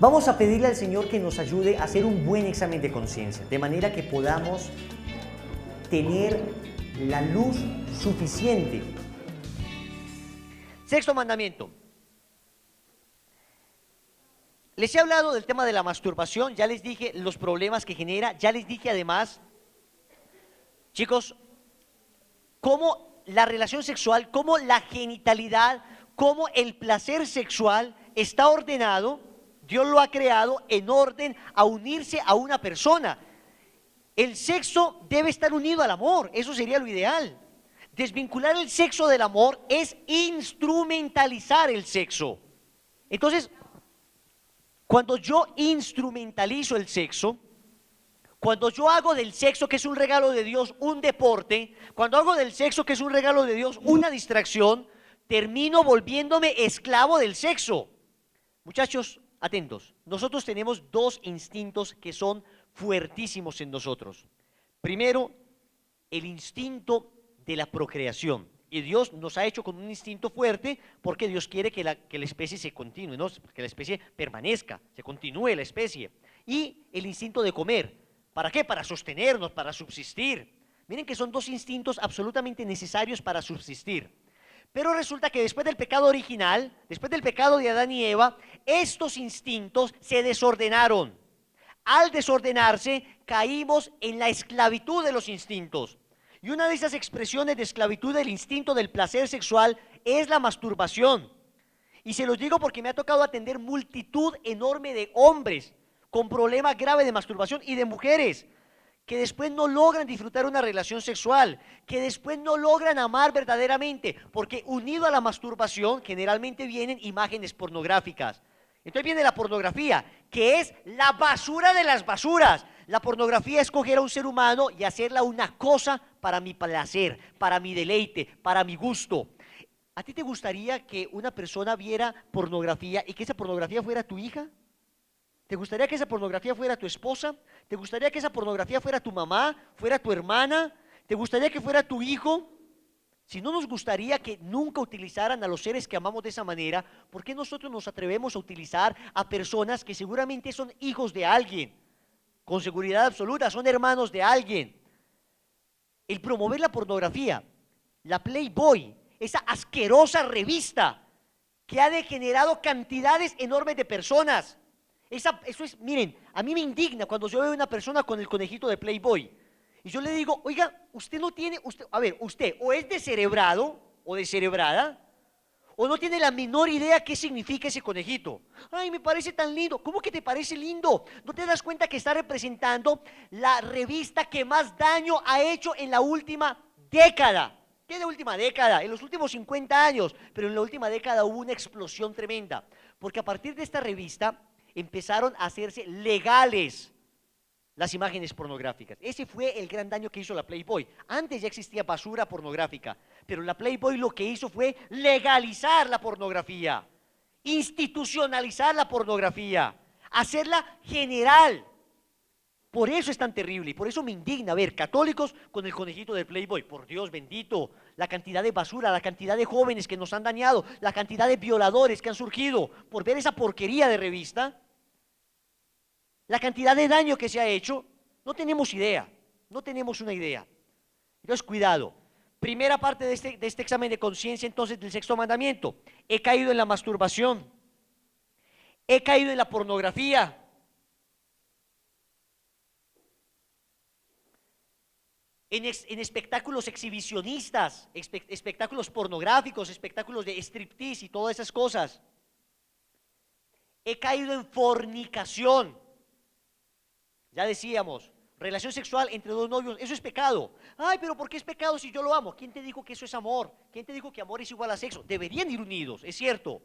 Vamos a pedirle al Señor que nos ayude a hacer un buen examen de conciencia, de manera que podamos tener la luz suficiente. Sexto mandamiento. Les he hablado del tema de la masturbación, ya les dije los problemas que genera, ya les dije además, chicos, cómo la relación sexual, cómo la genitalidad, cómo el placer sexual está ordenado, Dios lo ha creado en orden a unirse a una persona. El sexo debe estar unido al amor, eso sería lo ideal. Desvincular el sexo del amor es instrumentalizar el sexo. Entonces, cuando yo instrumentalizo el sexo, cuando yo hago del sexo, que es un regalo de Dios, un deporte, cuando hago del sexo, que es un regalo de Dios, una distracción, termino volviéndome esclavo del sexo. Muchachos, atentos, nosotros tenemos dos instintos que son fuertísimos en nosotros. Primero, el instinto de la procreación. Y Dios nos ha hecho con un instinto fuerte porque Dios quiere que la especie se continúe, ¿no? Que la especie permanezca, se continúe la especie. Y el instinto de comer. ¿Para qué? Para sostenernos, para subsistir. Miren que son dos instintos absolutamente necesarios para subsistir. Pero resulta que después del pecado original, después del pecado de Adán y Eva, estos instintos se desordenaron. Al desordenarse, caímos en la esclavitud de los instintos. Y una de esas expresiones de esclavitud del instinto del placer sexual es la masturbación. Y se los digo porque me ha tocado atender multitud enorme de hombres con problema grave de masturbación y de mujeres que después no logran disfrutar una relación sexual, que después no logran amar verdaderamente, porque unido a la masturbación generalmente vienen imágenes pornográficas. Entonces viene la pornografía, que es la basura de las basuras. La pornografía es coger a un ser humano y hacerla una cosa para mi placer, para mi deleite, para mi gusto. ¿A ti te gustaría que una persona viera pornografía y que esa pornografía fuera tu hija? ¿Te gustaría que esa pornografía fuera tu esposa? ¿Te gustaría que esa pornografía fuera tu mamá, fuera tu hermana? ¿Te gustaría que fuera tu hijo? Si no nos gustaría que nunca utilizaran a los seres que amamos de esa manera, ¿por qué nosotros nos atrevemos a utilizar a personas que seguramente son hijos de alguien? Con seguridad absoluta, son hermanos de alguien. El promover la pornografía, la Playboy, esa asquerosa revista que ha degenerado cantidades enormes de personas. Eso es, miren, a mí me indigna cuando yo veo a una persona con el conejito de Playboy. Y yo le digo, oiga, usted no tiene, usted o es descerebrado o descerebrada, o no tiene la menor idea qué significa ese conejito. Ay, me parece tan lindo. ¿Cómo que te parece lindo? ¿No te das cuenta que está representando la revista que más daño ha hecho en la última década? ¿Qué es la última década? En los últimos 50 años, pero en la última década hubo una explosión tremenda, porque a partir de esta revista empezaron a hacerse legales las imágenes pornográficas. Ese fue el gran daño que hizo la Playboy. Antes ya existía basura pornográfica, pero la Playboy lo que hizo fue legalizar la pornografía, institucionalizar la pornografía, hacerla general. Por eso es tan terrible y por eso me indigna ver católicos con el conejito del Playboy. Por Dios bendito, la cantidad de basura, la cantidad de jóvenes que nos han dañado, la cantidad de violadores que han surgido por ver esa porquería de revista, la cantidad de daño que se ha hecho, no tenemos idea, no tenemos una idea. Entonces, cuidado. Primera parte de este examen de conciencia, entonces, del sexto mandamiento. He caído en la masturbación. He caído en la pornografía. En espectáculos exhibicionistas, espectáculos pornográficos, espectáculos de striptease y todas esas cosas. He caído en fornicación. Ya decíamos, relación sexual entre dos novios, eso es pecado. Ay, pero ¿por qué es pecado si yo lo amo? ¿Quién te dijo que eso es amor? ¿Quién te dijo que amor es igual a sexo? Deberían ir unidos, es cierto.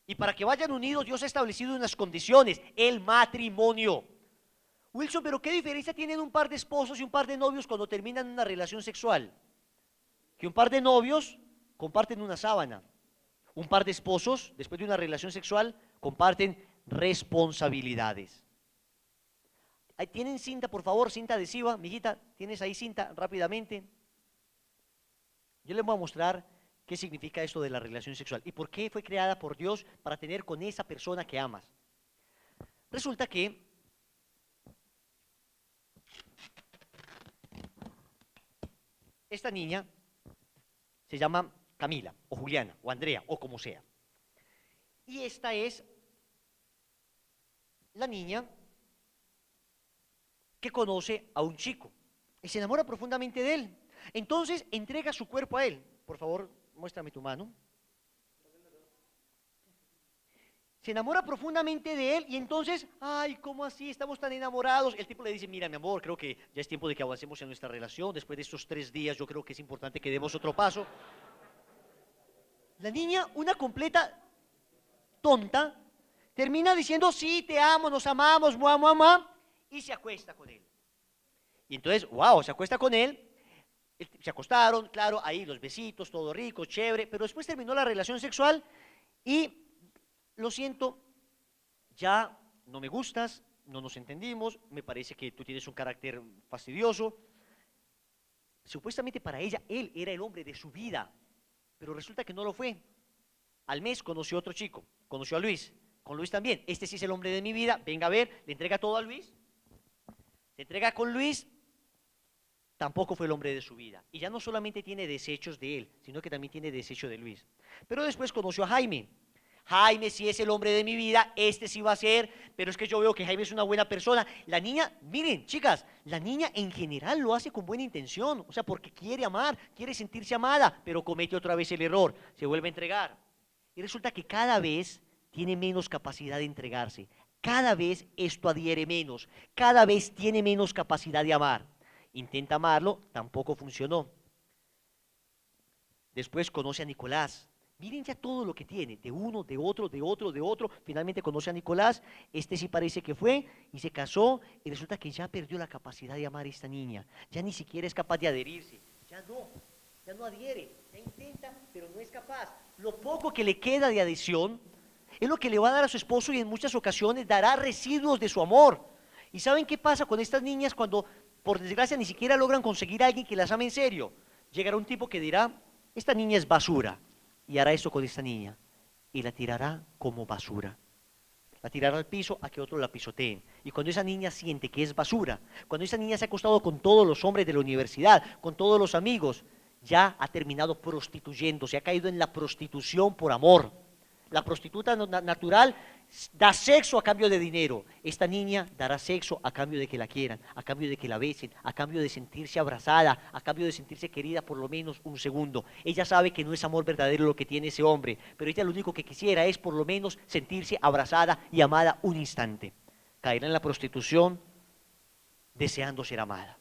Y para que vayan unidos, Dios ha establecido unas condiciones, el matrimonio. Wilson, pero ¿qué diferencia tienen un par de esposos y un par de novios cuando terminan una relación sexual? Que un par de novios comparten una sábana. Un par de esposos, después de una relación sexual, comparten responsabilidades. ¿Tienen cinta, por favor? Cinta adhesiva, mijita, ¿tienes ahí cinta? Rápidamente. Yo les voy a mostrar qué significa esto de la relación sexual y por qué fue creada por Dios para tener con esa persona que amas. Resulta que esta niña se llama Camila, o Juliana, o Andrea, o como sea. Y esta es la niña que conoce a un chico y se enamora profundamente de él. Entonces entrega su cuerpo a él. Por favor, muéstrame tu mano. Se enamora profundamente de él y entonces, ay, ¿cómo así? Estamos tan enamorados. El tipo le dice, mira, mi amor, creo que ya es tiempo de que avancemos en nuestra relación. Después de estos 3 días, yo creo que es importante que demos otro paso. La niña, una completa tonta, termina diciendo, sí, te amo, nos amamos, mua, mua, mua, y se acuesta con él. Y entonces, wow, se acuesta con él, se acostaron, claro, ahí los besitos, todo rico, chévere, pero después terminó la relación sexual y, lo siento, ya no me gustas, no nos entendimos, me parece que tú tienes un carácter fastidioso. Supuestamente para ella, él era el hombre de su vida, pero resulta que no lo fue. Al mes conoció a otro chico, conoció a Luis, con Luis también, este sí es el hombre de mi vida, venga a ver, le entrega todo a Luis, se entrega con Luis, tampoco fue el hombre de su vida. Y ya no solamente tiene desechos de él, sino que también tiene desecho de Luis. Pero después conoció a Jaime. Jaime sí es el hombre de mi vida, este sí va a ser, pero es que yo veo que Jaime es una buena persona. La niña, miren, chicas, la niña en general lo hace con buena intención, o sea, porque quiere amar, quiere sentirse amada, pero comete otra vez el error, se vuelve a entregar. Y resulta que cada vez tiene menos capacidad de entregarse, cada vez esto adhiere menos, cada vez tiene menos capacidad de amar. Intenta amarlo, tampoco funcionó. Después conoce a Nicolás. Miren ya todo lo que tiene, de uno, de otro, de otro, de otro. Finalmente conoce a Nicolás, este sí parece que fue, y se casó, y resulta que ya perdió la capacidad de amar a esta niña. Ya ni siquiera es capaz de adherirse. Ya no adhiere, ya intenta, pero no es capaz. Lo poco que le queda de adhesión es lo que le va a dar a su esposo y en muchas ocasiones dará residuos de su amor. ¿Y saben qué pasa con estas niñas cuando, por desgracia, ni siquiera logran conseguir a alguien que las ame en serio? Llegará un tipo que dirá, esta niña es basura, y hará eso con esta niña, y la tirará como basura. La tirará al piso a que otros la pisoteen. Y cuando esa niña siente que es basura, cuando esa niña se ha acostado con todos los hombres de la universidad, con todos los amigos, ya ha terminado prostituyéndose, ha caído en la prostitución por amor. La prostituta natural da sexo a cambio de dinero. Esta niña dará sexo a cambio de que la quieran, a cambio de que la besen, a cambio de sentirse abrazada, a cambio de sentirse querida por lo menos un segundo. Ella sabe que no es amor verdadero lo que tiene ese hombre, pero ella lo único que quisiera es por lo menos sentirse abrazada y amada un instante. Caerá en la prostitución deseando ser amada.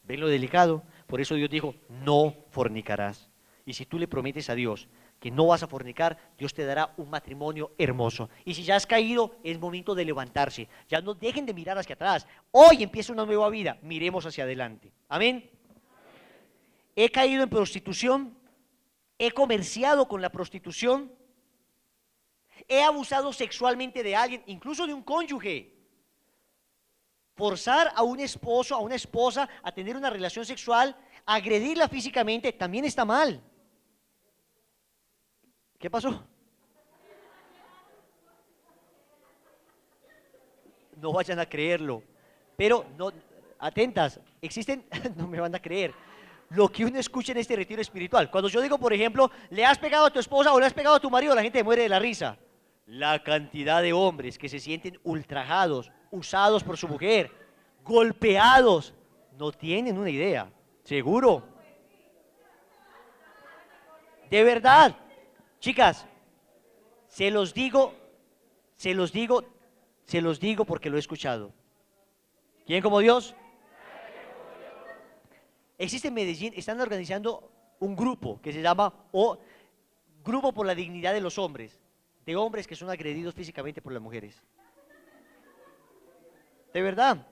¿Ven lo delicado? Por eso Dios dijo, no fornicarás. Y si tú le prometes a Dios que no vas a fornicar, Dios te dará un matrimonio hermoso. Y si ya has caído, es momento de levantarse. Ya no dejen de mirar hacia atrás. Hoy empieza una nueva vida, miremos hacia adelante. Amén. He caído en prostitución, he comerciado con la prostitución, he abusado sexualmente de alguien, incluso de un cónyuge. Forzar a un esposo, a una esposa a tener una relación sexual, agredirla físicamente, también está mal. ¿Qué pasó? No vayan a creerlo. Pero, no, atentas, existen, no me van a creer, lo que uno escucha en este retiro espiritual. Cuando yo digo, por ejemplo, le has pegado a tu esposa o le has pegado a tu marido, la gente muere de la risa. La cantidad de hombres que se sienten ultrajados, usados por su mujer, golpeados, no tienen una idea, seguro. De verdad, chicas, se los digo, se los digo, se los digo porque lo he escuchado. ¿Quién como Dios? Existe en Medellín, están organizando un grupo que se llama Grupo por la Dignidad de hombres que son agredidos físicamente por las mujeres. De verdad.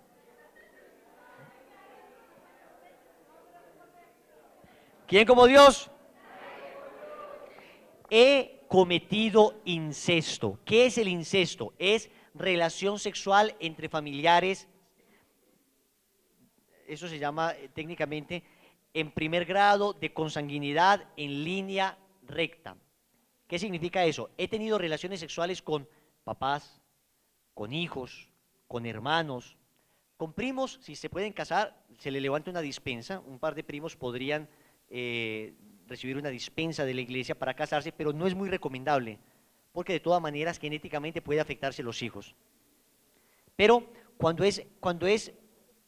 ¿Quién como Dios? He cometido incesto. ¿Qué es el incesto? Es relación sexual entre familiares. Eso se llama técnicamente en primer grado de consanguinidad en línea recta. ¿Qué significa eso? He tenido relaciones sexuales con papás, con hijos, con hermanos, con primos, si se pueden casar, se le levanta una dispensa, un par de primos podrían recibir una dispensa de la iglesia para casarse, pero no es muy recomendable, porque de todas maneras genéticamente puede afectarse los hijos. Pero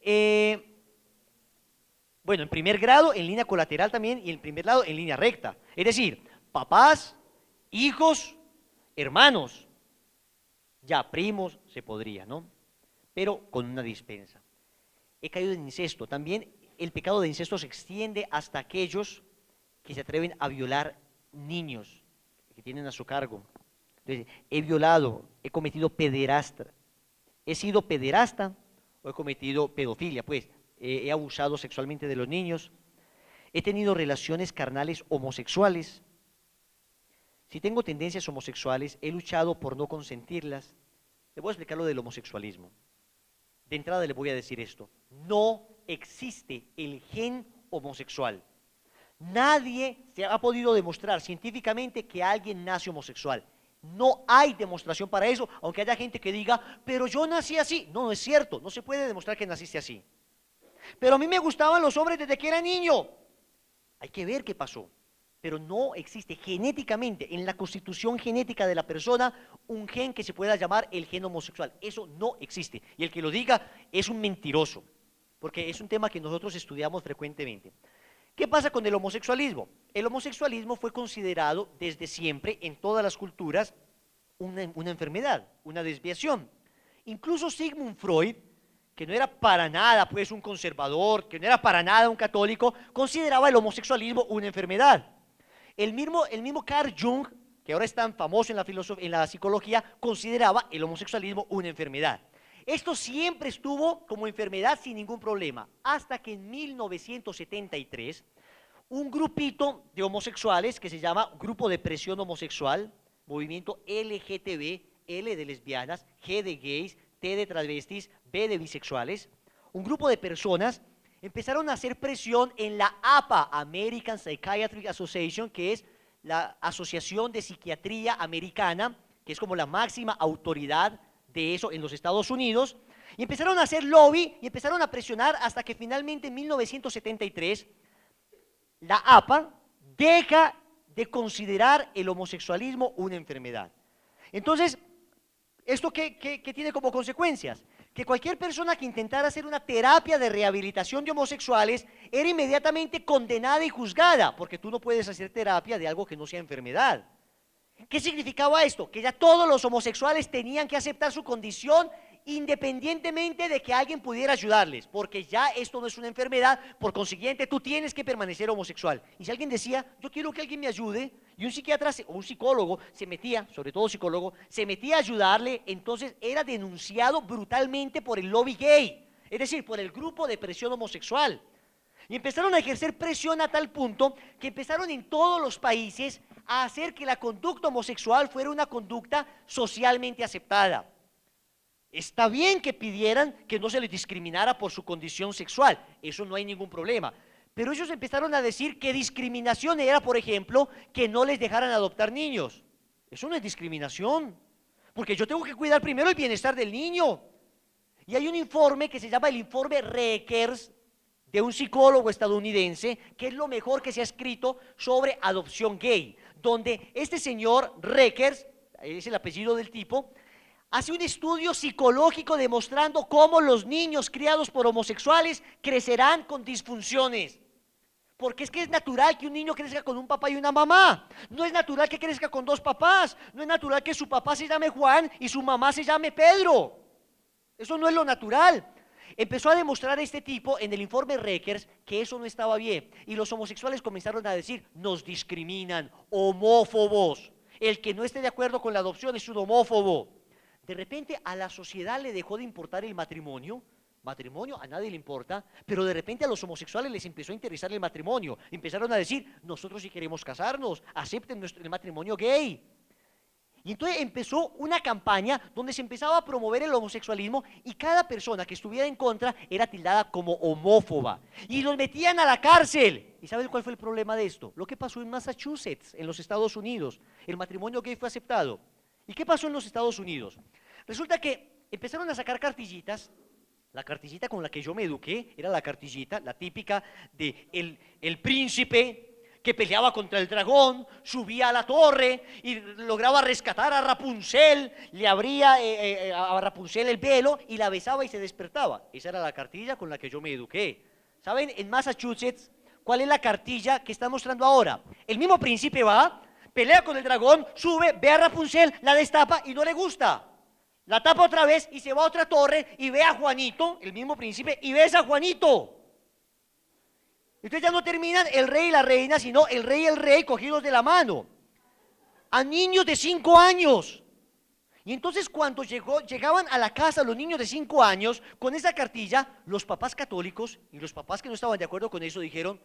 eh, bueno, en primer grado, en línea colateral también, y en primer grado, en línea recta. Es decir, papás, hijos, hermanos, ya primos se podría, ¿no? Pero con una dispensa. He caído en incesto. También el pecado de incesto se extiende hasta aquellos que se atreven a violar niños que tienen a su cargo. Entonces, he violado, he cometido pederastia, he sido pederasta o he cometido pedofilia, pues he abusado sexualmente de los niños, he tenido relaciones carnales homosexuales. Si tengo tendencias homosexuales, he luchado por no consentirlas. Le voy a explicar lo del homosexualismo. De entrada le voy a decir esto: no existe el gen homosexual. Nadie se ha podido demostrar científicamente que alguien nace homosexual. No hay demostración para eso, aunque haya gente que diga, pero yo nací así. No, no es cierto, no se puede demostrar que naciste así. Pero a mí me gustaban los hombres desde que era niño. Hay que ver qué pasó. Pero no existe genéticamente, en la constitución genética de la persona, un gen que se pueda llamar el gen homosexual. Eso no existe. Y el que lo diga es un mentiroso, porque es un tema que nosotros estudiamos frecuentemente. ¿Qué pasa con el homosexualismo? El homosexualismo fue considerado desde siempre, en todas las culturas, una enfermedad, una desviación. Incluso Sigmund Freud, que no era para nada pues un conservador, que no era para nada un católico, consideraba el homosexualismo una enfermedad. El mismo Carl Jung, que ahora es tan famoso en la psicología, consideraba el homosexualismo una enfermedad. Esto siempre estuvo como enfermedad sin ningún problema, hasta que en 1973, un grupito de homosexuales que se llama Grupo de Presión Homosexual, movimiento LGTB, L de lesbianas, G de gays, T de travestis, B de bisexuales, un grupo de personas empezaron a hacer presión en la APA, American Psychiatric Association, que es la Asociación de Psiquiatría Americana, que es como la máxima autoridad de eso en los Estados Unidos, y empezaron a hacer lobby y empezaron a presionar hasta que finalmente en 1973 la APA deja de considerar el homosexualismo una enfermedad. Entonces, ¿esto qué tiene como consecuencias? Que cualquier persona que intentara hacer una terapia de rehabilitación de homosexuales era inmediatamente condenada y juzgada, porque tú no puedes hacer terapia de algo que no sea enfermedad. ¿Qué significaba esto? Que ya todos los homosexuales tenían que aceptar su condición independientemente de que alguien pudiera ayudarles, porque ya esto no es una enfermedad, por consiguiente tú tienes que permanecer homosexual. Y si alguien decía, yo quiero que alguien me ayude, y un psiquiatra o un psicólogo se metía, sobre todo psicólogo, se metía a ayudarle, entonces era denunciado brutalmente por el lobby gay, es decir, por el grupo de presión homosexual. Y empezaron a ejercer presión a tal punto que empezaron en todos los países a hacer que la conducta homosexual fuera una conducta socialmente aceptada. Está bien que pidieran que no se les discriminara por su condición sexual, eso no hay ningún problema. Pero ellos empezaron a decir que discriminación era, por ejemplo, que no les dejaran adoptar niños. Eso no es discriminación, porque yo tengo que cuidar primero el bienestar del niño. Y hay un informe que se llama el informe Reckers, de un psicólogo estadounidense, que es lo mejor que se ha escrito sobre adopción gay, donde este señor Reckers, es el apellido del tipo, hace un estudio psicológico demostrando cómo los niños criados por homosexuales crecerán con disfunciones. Porque es que es natural que un niño crezca con un papá y una mamá. No es natural que crezca con dos papás. No es natural que su papá se llame Juan y su mamá se llame Pedro. Eso no es lo natural. Empezó a demostrar este tipo en el informe Reckers que eso no estaba bien. Y los homosexuales comenzaron a decir, nos discriminan, homófobos. El que no esté de acuerdo con la adopción es un homófobo. De repente a la sociedad le dejó de importar el matrimonio a nadie le importa, pero de repente a los homosexuales les empezó a interesar el matrimonio, empezaron a decir, nosotros sí queremos casarnos, acepten el matrimonio gay. Y entonces empezó una campaña donde se empezaba a promover el homosexualismo y cada persona que estuviera en contra era tildada como homófoba. Y los metían a la cárcel. ¿Y saben cuál fue el problema de esto? Lo que pasó en Massachusetts, en los Estados Unidos. El matrimonio gay fue aceptado. ¿Y qué pasó en los Estados Unidos? Resulta que empezaron a sacar cartillitas. La cartillita con la que yo me eduqué era la cartillita, la típica de el príncipe que peleaba contra el dragón, subía a la torre y lograba rescatar a Rapunzel, le abría a Rapunzel el velo y la besaba y se despertaba. Esa era la cartilla con la que yo me eduqué. ¿Saben? En Massachusetts, ¿cuál es la cartilla que está mostrando ahora? El mismo príncipe va, pelea con el dragón, sube, ve a Rapunzel, la destapa y no le gusta. La tapa otra vez y se va a otra torre y ve a Juanito, el mismo príncipe, y besa a Juanito. Entonces ya no terminan el rey y la reina, sino el rey y el rey cogidos de la mano. A niños de 5 años. Y entonces cuando llegaban a la casa los niños de 5 años con esa cartilla, los papás católicos y los papás que no estaban de acuerdo con eso dijeron,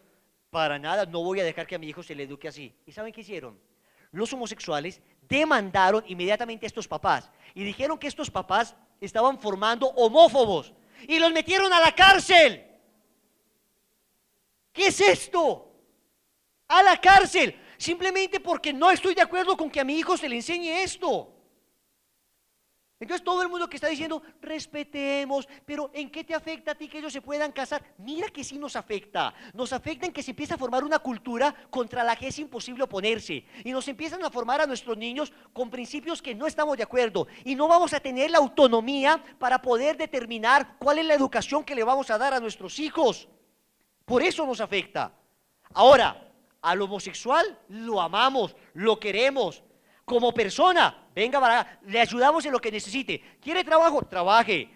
para nada, no voy a dejar que a mi hijo se le eduque así. ¿Y saben qué hicieron? Los homosexuales demandaron inmediatamente a estos papás y dijeron que estos papás estaban formando homófobos y los metieron a la cárcel. ¿Qué es esto? A la cárcel, simplemente porque no estoy de acuerdo con que a mi hijo se le enseñe esto. Entonces todo el mundo que está diciendo, respetemos, pero ¿en qué te afecta a ti que ellos se puedan casar? Mira que sí nos afecta en que se empieza a formar una cultura contra la que es imposible oponerse, y nos empiezan a formar a nuestros niños con principios que no estamos de acuerdo, y no vamos a tener la autonomía para poder determinar cuál es la educación que le vamos a dar a nuestros hijos. Por eso nos afecta. Ahora, al homosexual lo amamos, lo queremos. Como persona, venga, le ayudamos en lo que necesite. ¿Quiere trabajo? Trabaje.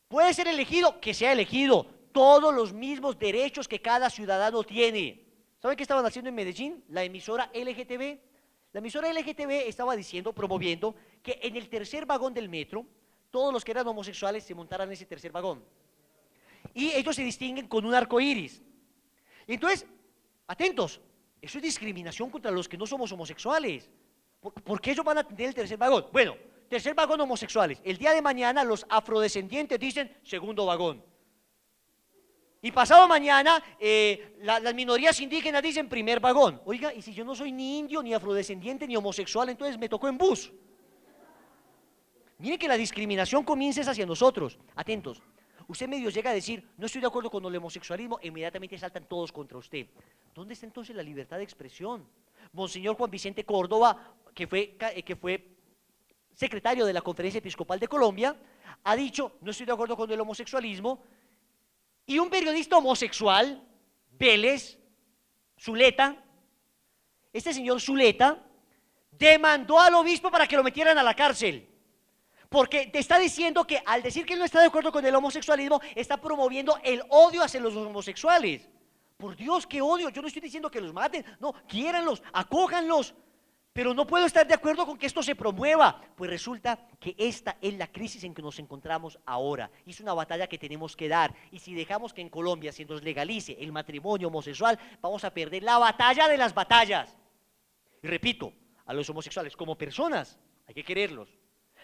¿Puede ser elegido? Que sea elegido. Todos los mismos derechos que cada ciudadano tiene. ¿Saben qué estaban haciendo en Medellín? La emisora LGTB. La emisora LGTB estaba diciendo, promoviendo, que en el tercer vagón del metro, todos los que eran homosexuales se montaran en ese tercer vagón. Y ellos se distinguen con un arco iris. Entonces, atentos, eso es discriminación contra los que no somos homosexuales. ¿Por qué ellos van a tener el tercer vagón? Bueno, tercer vagón homosexuales. El día de mañana los afrodescendientes dicen segundo vagón. Y pasado mañana las minorías indígenas dicen primer vagón. Oiga, y si yo no soy ni indio, ni afrodescendiente, ni homosexual, entonces me tocó en bus. Miren que la discriminación comienza hacia nosotros. Atentos. Usted medio llega a decir, no estoy de acuerdo con el homosexualismo, inmediatamente saltan todos contra usted. ¿Dónde está entonces la libertad de expresión? Monseñor Juan Vicente Córdoba, que fue secretario de la Conferencia Episcopal de Colombia, ha dicho, no estoy de acuerdo con el homosexualismo, y un periodista homosexual, Vélez, Zuleta, este señor Zuleta, demandó al obispo para que lo metieran a la cárcel. Porque te está diciendo que al decir que él no está de acuerdo con el homosexualismo, está promoviendo el odio hacia los homosexuales. Por Dios, qué odio. Yo no estoy diciendo que los maten, no, quiéranlos, acójanlos. Pero no puedo estar de acuerdo con que esto se promueva. Pues resulta que esta es la crisis en que nos encontramos ahora. Y es una batalla que tenemos que dar. Y si dejamos que en Colombia se nos legalice el matrimonio homosexual, vamos a perder la batalla de las batallas. Y repito, a los homosexuales como personas hay que quererlos.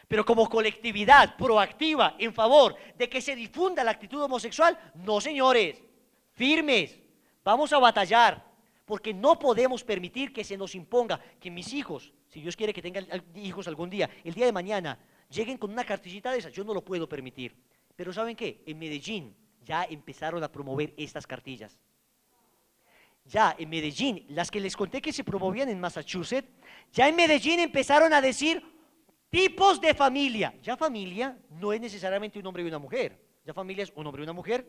Pero como colectividad proactiva en favor de que se difunda la actitud homosexual, no señores, firmes, vamos a batallar, porque no podemos permitir que se nos imponga que mis hijos, si Dios quiere que tengan hijos algún día, el día de mañana, lleguen con una cartillita de esas, yo no lo puedo permitir. Pero ¿saben qué? En Medellín ya empezaron a promover estas cartillas. Ya en Medellín, las que les conté que se promovían en Massachusetts, ya en Medellín empezaron a decir tipos de familia. Ya familia no es necesariamente un hombre y una mujer. Ya familia es un hombre y una mujer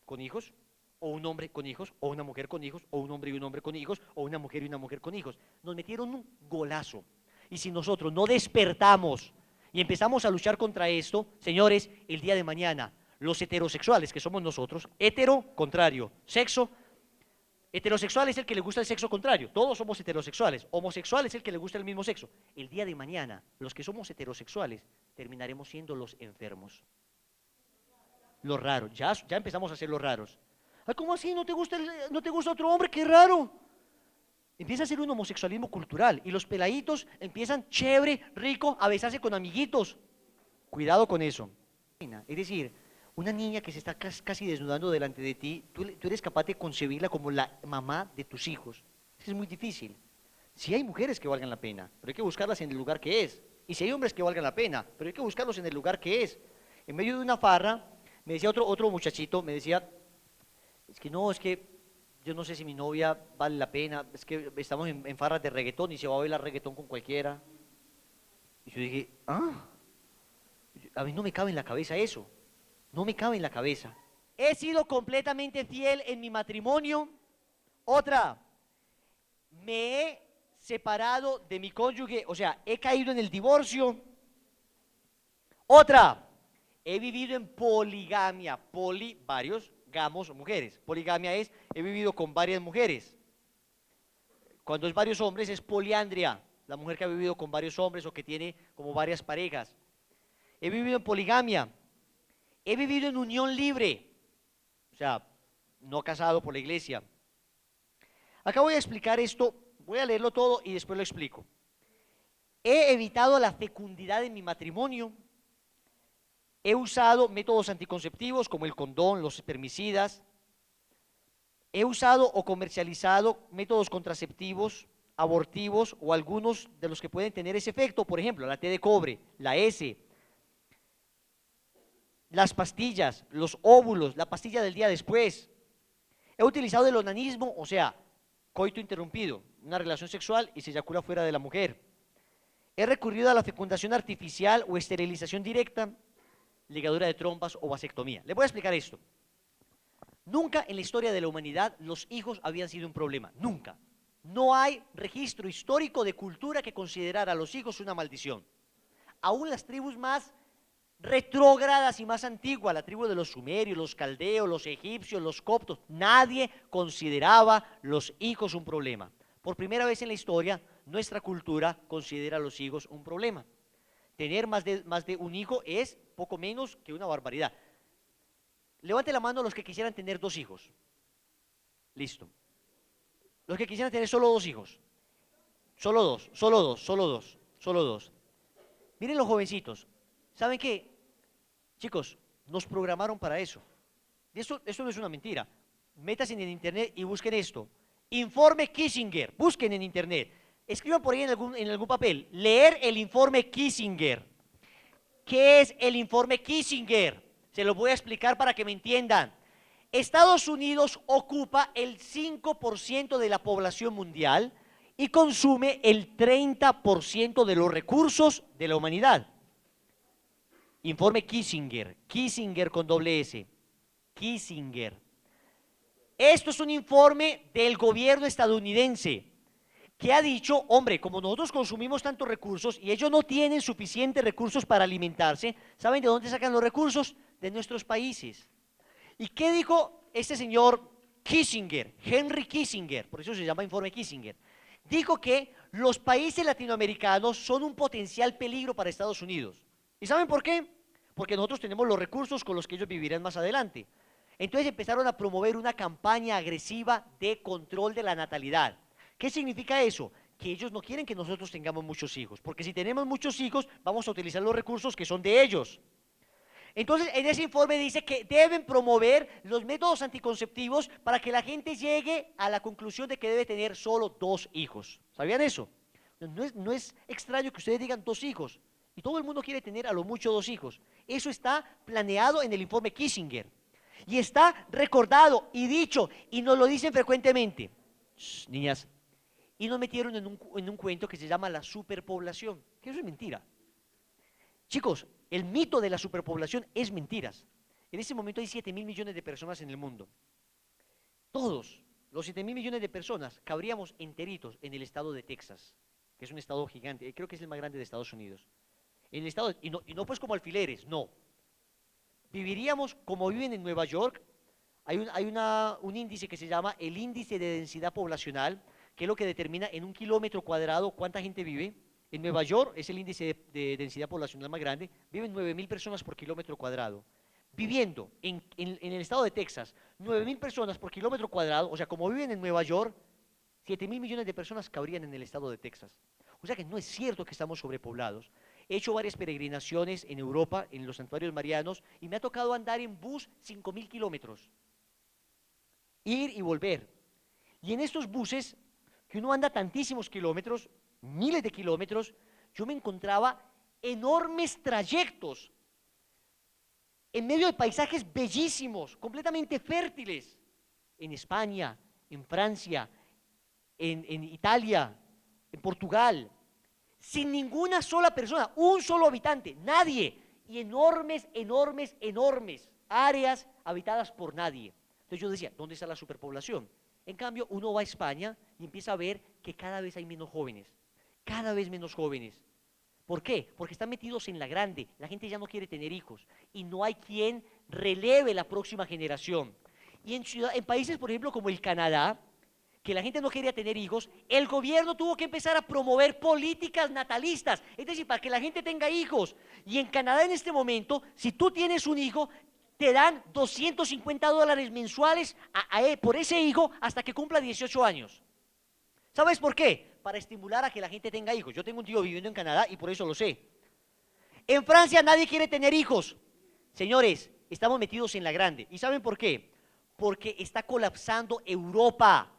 con hijos, o un hombre con hijos, o una mujer con hijos, o un hombre y un hombre con hijos, o una mujer y una mujer con hijos. Nos metieron un golazo. Y si nosotros no despertamos y empezamos a luchar contra esto, señores, el día de mañana, los heterosexuales, que somos nosotros, hetero, contrario, sexo, heterosexual es el que le gusta el sexo contrario, todos somos heterosexuales. Homosexual es el que le gusta el mismo sexo. El día de mañana, los que somos heterosexuales, terminaremos siendo los enfermos. Los raros, ya empezamos a ser los raros. Ay, ¿cómo así? ¿No te gusta otro hombre? ¡Qué raro! Empieza a ser un homosexualismo cultural y los peladitos empiezan chévere, rico, a besarse con amiguitos. Cuidado con eso. Es decir, una niña que se está casi desnudando delante de ti, tú eres capaz de concebirla como la mamá de tus hijos. Eso es muy difícil. Sí hay mujeres que valgan la pena, pero hay que buscarlas en el lugar que es. Y si hay hombres que valgan la pena, pero hay que buscarlos en el lugar que es. En medio de una farra, me decía otro muchachito, me decía, es que no, es que yo no sé si mi novia vale la pena, es que estamos en farras de reggaetón y se va a bailar reggaetón con cualquiera. Y yo dije, a mí no me cabe en la cabeza eso, no me cabe en la cabeza. He sido completamente fiel en mi matrimonio. Otra, me he separado de mi cónyuge, o sea, he caído en el divorcio. Otra, he vivido en poligamia, varios, gamos, mujeres. Poligamia es, he vivido con varias mujeres. Cuando es varios hombres es poliandria, la mujer que ha vivido con varios hombres o que tiene como varias parejas. He vivido en poligamia, he vivido en unión libre, o sea, no casado por la iglesia. Acá voy a explicar esto, voy a leerlo todo y después lo explico. He evitado la fecundidad en mi matrimonio. He usado métodos anticonceptivos como el condón, los espermicidas. He usado o comercializado métodos contraceptivos, abortivos o algunos de los que pueden tener ese efecto, por ejemplo, la T de cobre, la S, las pastillas, los óvulos, la pastilla del día después. He utilizado el onanismo, o sea, coito interrumpido, una relación sexual y se eyacula fuera de la mujer. He recurrido a la fecundación artificial o esterilización directa, ligadura de trompas o vasectomía. Le voy a explicar esto. Nunca en la historia de la humanidad los hijos habían sido un problema, nunca. No hay registro histórico de cultura que considerara a los hijos una maldición. Aún las tribus más retrógradas y más antiguas, la tribu de los sumerios, los caldeos, los egipcios, los coptos, nadie consideraba los hijos un problema. Por primera vez en la historia, nuestra cultura considera a los hijos un problema. Tener más de un hijo es poco menos que una barbaridad. Levante la mano los que quisieran tener 2 hijos. Listo. Los que quisieran tener solo 2 hijos. Solo dos, solo dos, solo dos, solo dos. Miren los jovencitos. ¿Saben qué? Chicos, nos programaron para eso. Y esto no es una mentira. Métanse en el internet y busquen esto. Informe Kissinger. Busquen en internet. Escriban por ahí en algún papel. Leer el informe Kissinger. ¿Qué es el informe Kissinger? Se lo voy a explicar para que me entiendan. Estados Unidos ocupa el 5% de la población mundial y consume el 30% de los recursos de la humanidad. Informe Kissinger, Kissinger con doble S, Kissinger. Esto es un informe del gobierno estadounidense que ha dicho, hombre, como nosotros consumimos tantos recursos y ellos no tienen suficientes recursos para alimentarse, ¿saben de dónde sacan los recursos? De nuestros países. ¿Y qué dijo este señor Kissinger, Henry Kissinger? Por eso se llama informe Kissinger. Dijo que los países latinoamericanos son un potencial peligro para Estados Unidos. ¿Y saben por qué? Porque nosotros tenemos los recursos con los que ellos vivirán más adelante. Entonces empezaron a promover una campaña agresiva de control de la natalidad. ¿Qué significa eso? Que ellos no quieren que nosotros tengamos muchos hijos, porque si tenemos muchos hijos, vamos a utilizar los recursos que son de ellos. Entonces, en ese informe dice que deben promover los métodos anticonceptivos para que la gente llegue a la conclusión de que debe tener solo 2 hijos. ¿Sabían eso? No es extraño que ustedes digan 2 hijos, y todo el mundo quiere tener a lo mucho 2 hijos. Eso está planeado en el informe Kissinger, y está recordado y dicho, y nos lo dicen frecuentemente. Shh, niñas, y nos metieron en un cuento que se llama la superpoblación, que eso es mentira. Chicos, el mito de la superpoblación es mentiras. En este momento hay 7.000 millones de personas en el mundo. Todos los 7.000 millones de personas cabríamos enteritos en el estado de Texas, que es un estado gigante, creo que es el más grande de Estados Unidos. En el estado, y no pues como alfileres, no. Viviríamos como viven en Nueva York. Hay un índice que se llama el índice de densidad poblacional, que es lo que determina en un kilómetro cuadrado cuánta gente vive. En Nueva York es el índice de densidad poblacional más grande, viven 9.000 personas por kilómetro cuadrado. Viviendo en el estado de Texas, 9.000 personas por kilómetro cuadrado, o sea, como viven en Nueva York, 7.000 millones de personas cabrían en el estado de Texas. O sea que no es cierto que estamos sobrepoblados. He hecho varias peregrinaciones en Europa, en los santuarios marianos, y me ha tocado andar en bus 5.000 kilómetros. Ir y volver. Y en estos buses, que uno anda tantísimos kilómetros, miles de kilómetros, yo me encontraba enormes trayectos en medio de paisajes bellísimos, completamente fértiles, en España, en Francia, en Italia, en Portugal, sin ninguna sola persona, un solo habitante, nadie, y enormes, enormes, enormes áreas habitadas por nadie. Entonces yo decía, ¿dónde está la superpoblación? En cambio, uno va a España y empieza a ver que cada vez hay menos jóvenes, cada vez menos jóvenes. ¿Por qué? Porque están metidos en la grande, la gente ya no quiere tener hijos y no hay quien releve la próxima generación. Y en países, por ejemplo, como el Canadá, que la gente no quería tener hijos, el gobierno tuvo que empezar a promover políticas natalistas, es decir, para que la gente tenga hijos. Y en Canadá en este momento, si tú tienes un hijo, te dan $250 mensuales por ese hijo hasta que cumpla 18 años. ¿Sabes por qué? Para estimular a que la gente tenga hijos. Yo tengo un tío viviendo en Canadá y por eso lo sé. En Francia nadie quiere tener hijos. Señores, estamos metidos en la grande. ¿Y saben por qué? Porque está colapsando Europa.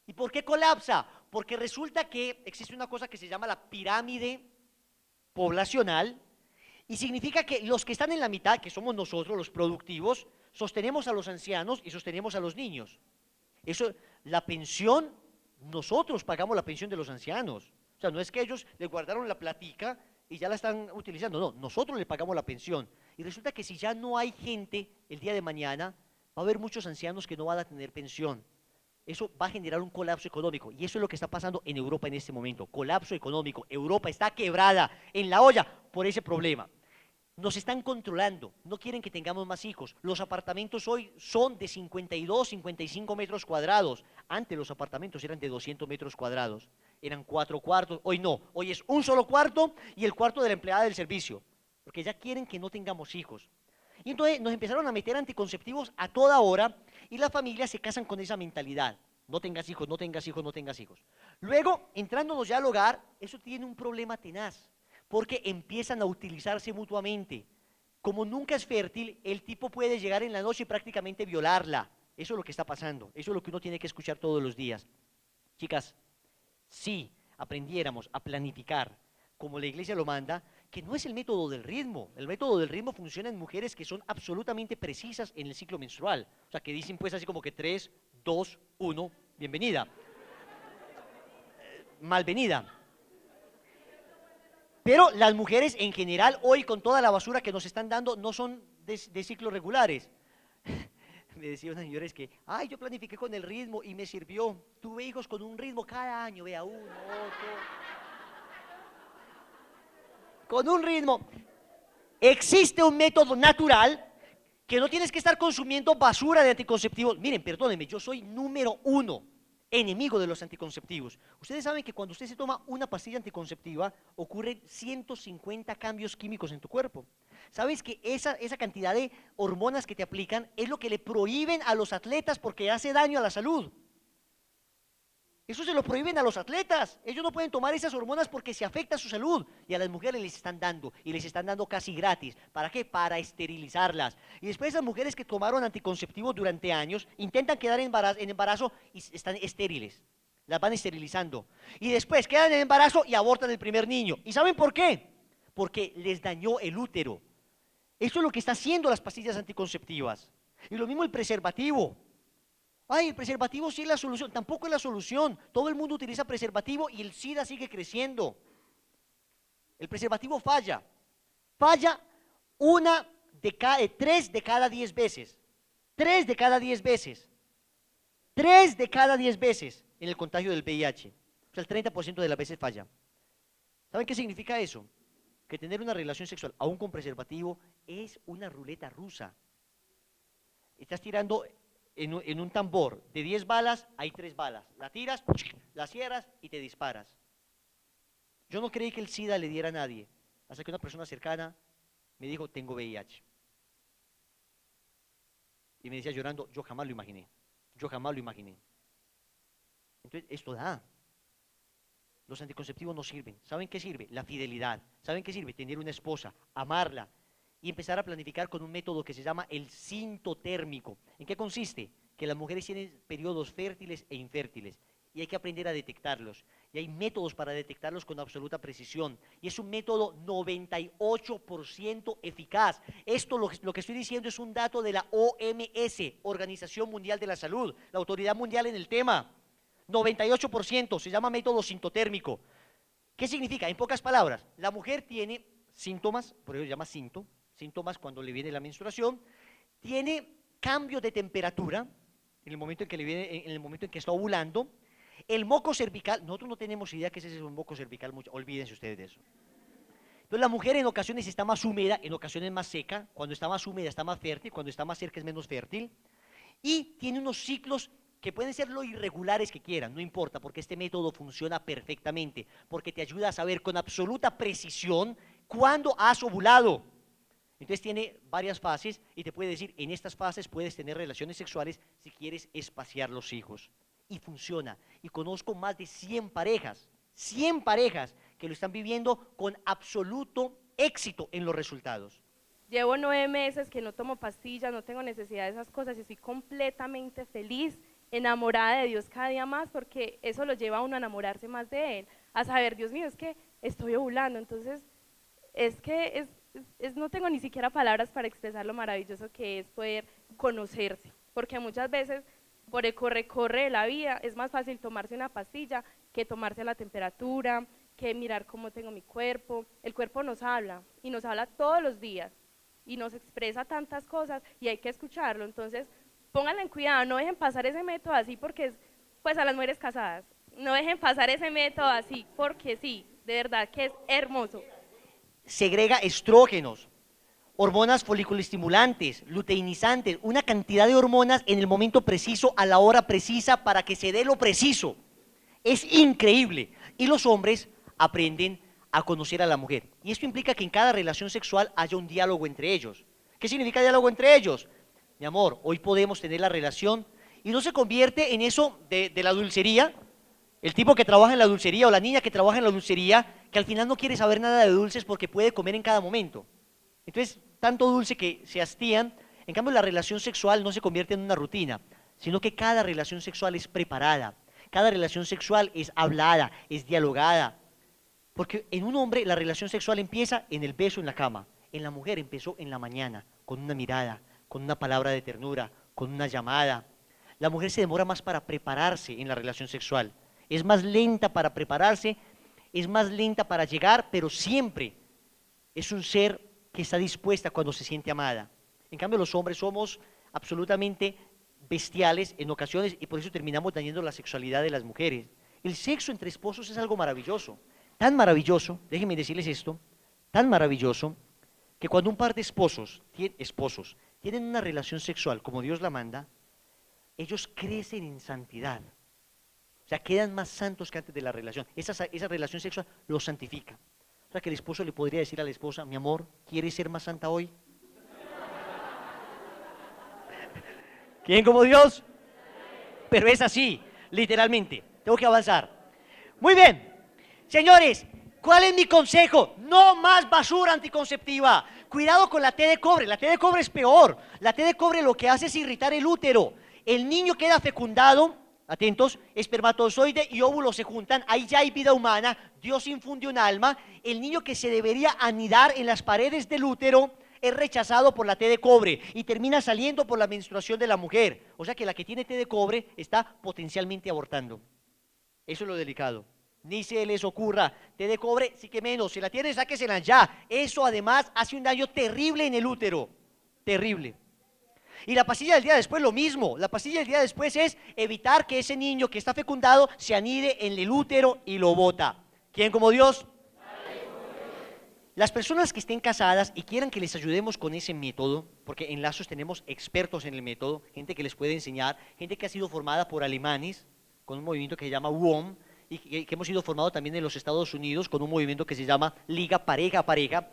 ¿Y por qué colapsa? Porque resulta que existe una cosa que se llama la pirámide poblacional y significa que los que están en la mitad, que somos nosotros, los productivos, sostenemos a los ancianos y sostenemos a los niños. Eso, la pensión, nosotros pagamos la pensión de los ancianos. O sea, no es que ellos le guardaron la platica y ya la están utilizando, no, nosotros le pagamos la pensión. Y resulta que si ya no hay gente el día de mañana, va a haber muchos ancianos que no van a tener pensión. Eso va a generar un colapso económico y eso es lo que está pasando en Europa en este momento, colapso económico. Europa está quebrada en la olla por ese problema. Nos están controlando, no quieren que tengamos más hijos. Los apartamentos hoy son de 52, 55 metros cuadrados. Antes los apartamentos eran de 200 metros cuadrados, eran 4 cuartos. Hoy no, hoy es un solo cuarto y el cuarto de la empleada del servicio, porque ya quieren que no tengamos hijos. Y entonces nos empezaron a meter anticonceptivos a toda hora y las familias se casan con esa mentalidad. No tengas hijos, no tengas hijos, no tengas hijos. Luego, entrándonos ya al hogar, eso tiene un problema tenaz, porque empiezan a utilizarse mutuamente. Como nunca es fértil, el tipo puede llegar en la noche y prácticamente violarla. Eso es lo que está pasando, eso es lo que uno tiene que escuchar todos los días. Chicas, si aprendiéramos a planificar como la iglesia lo manda, que no es el método del ritmo. El método del ritmo funciona en mujeres que son absolutamente precisas en el ciclo menstrual. O sea, que dicen pues así como que 3, 2, 1, bienvenida. Malvenida. Pero las mujeres en general hoy con toda la basura que nos están dando no son de ciclos regulares. Me decía una señora es que, ay, yo planifiqué con el ritmo y me sirvió. Tuve hijos con un ritmo cada año, vea, uno, otro. Con un ritmo. Existe un método natural que no tienes que estar consumiendo basura de anticonceptivos. Miren, perdónenme, yo soy número 1 enemigo de los anticonceptivos. Ustedes saben que cuando usted se toma una pastilla anticonceptiva, ocurren 150 cambios químicos en tu cuerpo. ¿Sabes que esa cantidad de hormonas que te aplican es lo que le prohíben a los atletas porque hace daño a la salud? Eso se lo prohíben a los atletas. Ellos no pueden tomar esas hormonas porque se afecta su salud. Y a las mujeres les están dando, y les están dando casi gratis. ¿Para qué? Para esterilizarlas. Y después esas mujeres que tomaron anticonceptivos durante años, intentan quedar en embarazo y están estériles. Las van esterilizando. Y después quedan en embarazo y abortan el primer niño. ¿Y saben por qué? Porque les dañó el útero. Eso es lo que están haciendo las pastillas anticonceptivas. Y lo mismo el preservativo. Ay, el preservativo sí es la solución, tampoco es la solución. Todo el mundo utiliza preservativo y el SIDA sigue creciendo. El preservativo falla. Falla 3 de cada 10 veces. 3 de cada 10 veces. 3 de cada 10 veces en el contagio del VIH. O sea, el 30% de las veces falla. ¿Saben qué significa eso? Que tener una relación sexual, aún con preservativo, es una ruleta rusa. Estás tirando en un tambor de 10 balas, hay 3 balas. La tiras, la cierras y te disparas. Yo no creí que el SIDA le diera a nadie, hasta que una persona cercana me dijo, tengo VIH. Y me decía llorando, yo jamás lo imaginé. Yo jamás lo imaginé. Entonces, esto da. Los anticonceptivos no sirven. ¿Saben qué sirve? La fidelidad. ¿Saben qué sirve? Tener una esposa, amarla y empezar a planificar con un método que se llama el sintotérmico. ¿En qué consiste? Que las mujeres tienen periodos fértiles e infértiles y hay que aprender a detectarlos. Y hay métodos para detectarlos con absoluta precisión. Y es un método 98% eficaz. Esto lo que estoy diciendo es un dato de la OMS, Organización Mundial de la Salud, la autoridad mundial en el tema. 98%, se llama método sintotérmico. ¿Qué significa? En pocas palabras, la mujer tiene síntomas, por eso se llama síntomas cuando le viene la menstruación, tiene cambio de temperatura en el momento en que le viene, en el momento en que está ovulando. El moco cervical, nosotros no tenemos idea que ese es un moco cervical, olvídense ustedes de eso. Entonces la mujer en ocasiones está más húmeda, en ocasiones más seca, cuando está más húmeda está más fértil, cuando está más cerca es menos fértil, y tiene unos ciclos que pueden ser lo irregulares que quieran, no importa, porque este método funciona perfectamente, porque te ayuda a saber con absoluta precisión cuándo has ovulado. Entonces tiene varias fases y te puede decir, en estas fases puedes tener relaciones sexuales si quieres espaciar los hijos. Y funciona. Y conozco más de 100 parejas que lo están viviendo con absoluto éxito en los resultados. Llevo 9 meses que no tomo pastillas, no tengo necesidad de esas cosas y estoy completamente feliz, enamorada de Dios cada día más, porque eso lo lleva a uno a enamorarse más de Él, a saber, Dios mío, es que estoy ovulando, entonces es que no tengo ni siquiera palabras para expresar lo maravilloso que es poder conocerse, porque muchas veces por el corre-corre de la vida es más fácil tomarse una pastilla que tomarse la temperatura, que mirar cómo tengo mi cuerpo. El cuerpo nos habla y nos habla todos los días y nos expresa tantas cosas y hay que escucharlo. Entonces, pónganle en cuidado, no dejen pasar ese método así porque es, pues a las mujeres casadas, no dejen pasar ese método así porque sí, de verdad que es hermoso. Segrega estrógenos, hormonas foliculoestimulantes, luteinizantes, una cantidad de hormonas en el momento preciso, a la hora precisa, para que se dé lo preciso. Es increíble. Y los hombres aprenden a conocer a la mujer. Y esto implica que en cada relación sexual haya un diálogo entre ellos. ¿Qué significa diálogo entre ellos? Mi amor, hoy podemos tener la relación y no se convierte en eso de la dulcería, el tipo que trabaja en la dulcería o la niña que trabaja en la dulcería, que al final no quiere saber nada de dulces porque puede comer en cada momento. Entonces, tanto dulce que se hastían. En cambio, la relación sexual no se convierte en una rutina, sino que cada relación sexual es preparada, cada relación sexual es hablada, es dialogada. Porque en un hombre la relación sexual empieza en el beso en la cama, en la mujer empezó en la mañana, con una mirada, con una palabra de ternura, con una llamada. La mujer se demora más para prepararse en la relación sexual, es más lenta para prepararse, es más lenta para llegar, pero siempre es un ser que está dispuesta cuando se siente amada. En cambio, los hombres somos absolutamente bestiales en ocasiones y por eso terminamos dañando la sexualidad de las mujeres. El sexo entre esposos es algo maravilloso, tan maravilloso, déjenme decirles esto, tan maravilloso, que cuando un par de esposos tienen una relación sexual como Dios la manda, ellos crecen en santidad. O sea, quedan más santos que antes de la relación. Esa relación sexual los santifica. O sea, que el esposo le podría decir a la esposa, mi amor, ¿quieres ser más santa hoy? ¿Quién como Dios? Pero es así, literalmente. Tengo que avanzar. Muy bien. Señores, ¿cuál es mi consejo? No más basura anticonceptiva. Cuidado con la T de cobre. La T de cobre es peor. La T de cobre lo que hace es irritar el útero. El niño queda fecundado, atentos, espermatozoide y óvulo se juntan, ahí ya hay vida humana, Dios infunde un alma, el niño que se debería anidar en las paredes del útero es rechazado por la T de cobre y termina saliendo por la menstruación de la mujer. O sea que la que tiene T de cobre está potencialmente abortando. Eso es lo delicado. Ni se les ocurra, T de cobre, sí que menos, si la tienen, sáquesela ya. Eso además hace un daño terrible en el útero, terrible. Y la pastilla del día después lo mismo, la pastilla del día después es evitar que ese niño que está fecundado se anide en el útero y lo bota. ¿Quién como Dios? Las personas que estén casadas y quieran que les ayudemos con ese método, porque en Lazos tenemos expertos en el método, gente que les puede enseñar, gente que ha sido formada por alemanes, con un movimiento que se llama WOM, y que hemos sido formados también en los Estados Unidos, con un movimiento que se llama Liga Pareja a Pareja.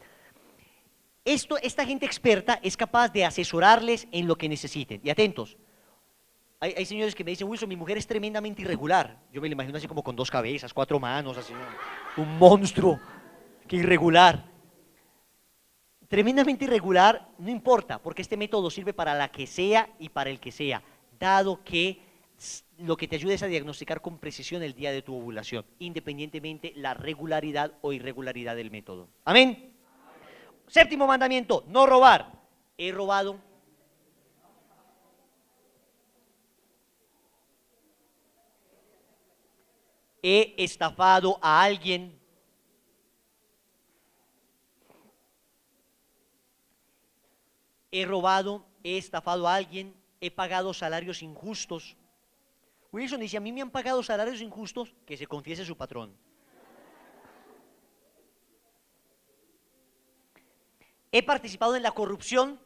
Esta gente experta es capaz de asesorarles en lo que necesiten. Y atentos, hay señores que me dicen, Wilson, mi mujer es tremendamente irregular. Yo me la imagino así como con 2 cabezas, 4 manos, así, un monstruo, que irregular. Tremendamente irregular, no importa, porque este método sirve para la que sea y para el que sea, dado que lo que te ayuda es a diagnosticar con precisión el día de tu ovulación, independientemente la regularidad o irregularidad del método. Amén. Séptimo mandamiento, no robar. He robado. He estafado a alguien. He robado, he estafado a alguien, he pagado salarios injustos. Wilson dice, a mí me han pagado salarios injustos, que se confiese su patrón. He participado en la corrupción.